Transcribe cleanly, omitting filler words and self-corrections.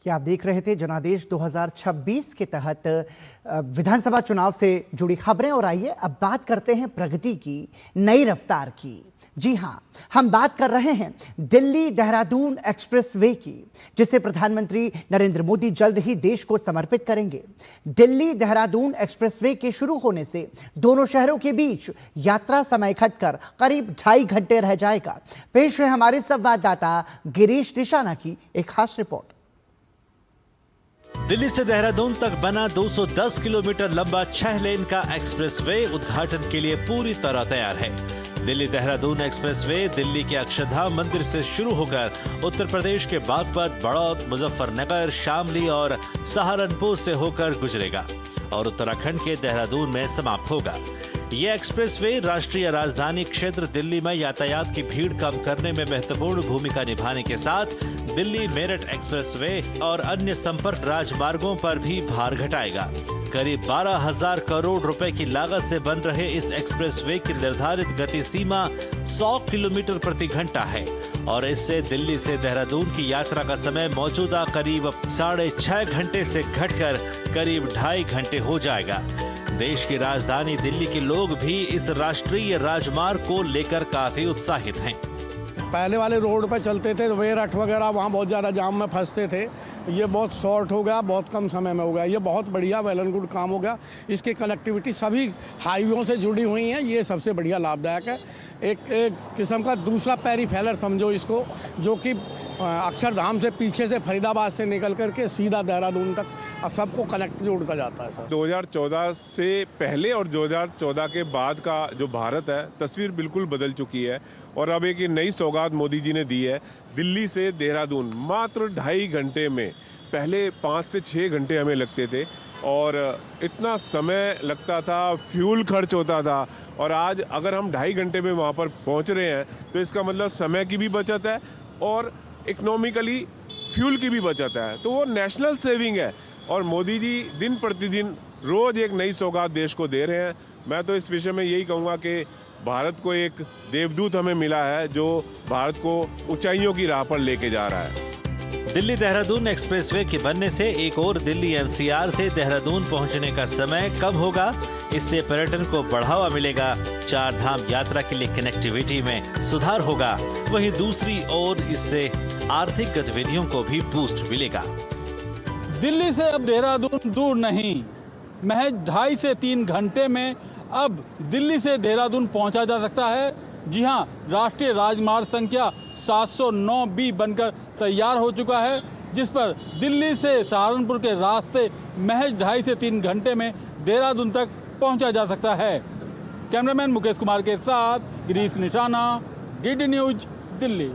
कि आप देख रहे थे जनादेश 2026 के तहत विधानसभा चुनाव से जुड़ी खबरें। और आइए अब बात करते हैं प्रगति की नई रफ्तार की। जी हां, हम बात कर रहे हैं दिल्ली देहरादून एक्सप्रेसवे की, जिसे प्रधानमंत्री नरेंद्र मोदी जल्द ही देश को समर्पित करेंगे। दिल्ली देहरादून एक्सप्रेसवे के शुरू होने से दोनों शहरों के बीच यात्रा समय घटकर करीब 2.5 घंटे रह जाएगा। पेश है हमारे संवाददाता गिरीश निशाना की एक खास रिपोर्ट। दिल्ली से देहरादून तक बना 210 किलोमीटर लंबा 6 लेन का एक्सप्रेसवे उद्घाटन के लिए पूरी तरह तैयार है। दिल्ली देहरादून एक्सप्रेसवे दिल्ली के अक्षरधाम मंदिर से शुरू होकर उत्तर प्रदेश के बागपत, बड़ौद, मुजफ्फरनगर, शामली और सहारनपुर से होकर गुजरेगा और उत्तराखंड के देहरादून में समाप्त होगा। ये एक्सप्रेसवे राष्ट्रीय राजधानी क्षेत्र दिल्ली में यातायात की भीड़ कम करने में महत्वपूर्ण भूमिका निभाने के साथ दिल्ली मेरठ एक्सप्रेसवे और अन्य संपर्क राजमार्गों पर भी भार घटाएगा। करीब 12,000 करोड़ रुपए की लागत से बन रहे इस एक्सप्रेसवे की निर्धारित गति सीमा 100 किलोमीटर प्रति घंटा है और इससे दिल्ली से देहरादून की यात्रा का समय मौजूदा करीब 6.5 घंटे से घटकर करीब 2.5 घंटे हो जाएगा। देश की राजधानी दिल्ली के लोग भी इस राष्ट्रीय राजमार्ग को लेकर काफी उत्साहित हैं। पहले वाले रोड पर चलते थे तो मेरठ वगैरह वहाँ बहुत ज़्यादा जाम में फंसते थे। ये बहुत शॉर्ट हो गया, बहुत कम समय में हो गया। ये बहुत बढ़िया वेल एंड गुड काम हो गया। इसकी कनेक्टिविटी सभी हाईवेयों से जुड़ी हुई हैं, ये सबसे बढ़िया लाभदायक है। एक किस्म का दूसरा पेरीफेरल समझो इसको, जो कि अक्षरधाम से पीछे से फरीदाबाद से निकल करके सीधा देहरादून तक अब सबको कनेक्ट जोड़ता जाता है सर। 2014 से पहले और 2014 के बाद का जो भारत है, तस्वीर बिल्कुल बदल चुकी है और अब एक नई सौगात मोदी जी ने दी है। दिल्ली से देहरादून मात्र 2.5 घंटे में, पहले 5 से 6 घंटे हमें लगते थे और इतना समय लगता था, फ्यूल खर्च होता था। और आज अगर हम 2.5 घंटे में वहाँ पर पहुँच रहे हैं तो इसका मतलब समय की भी बचत है और इकोनॉमिकली फ्यूल की भी बचत है। तो वो नेशनल सेविंग है और मोदी जी दिन प्रतिदिन रोज एक नई सौगात देश को दे रहे हैं। मैं तो इस विषय में यही कहूँगा कि भारत को एक देवदूत हमें मिला है जो भारत को ऊंचाइयों की राह पर लेके जा रहा है। दिल्ली देहरादून एक्सप्रेसवे के बनने से एक और दिल्ली एनसीआर से देहरादून पहुंचने का समय कम होगा। इससे पर्यटन को बढ़ावा मिलेगा, 4 धाम यात्रा के लिए कनेक्टिविटी में सुधार होगा। वहीं दूसरी ओर इससे आर्थिक गतिविधियों को भी बूस्ट मिलेगा। दिल्ली से अब देहरादून दूर नहीं, महज 2.5 से 3 घंटे में अब दिल्ली से देहरादून पहुंचा जा सकता है। जी हां, राष्ट्रीय राजमार्ग संख्या 709B बनकर तैयार हो चुका है, जिस पर दिल्ली से सहारनपुर के रास्ते महज 2.5 से 3 घंटे में देहरादून तक पहुंचा जा सकता है। कैमरामैन मुकेश कुमार के साथ गिरीश निशाना, DD न्यूज, दिल्ली।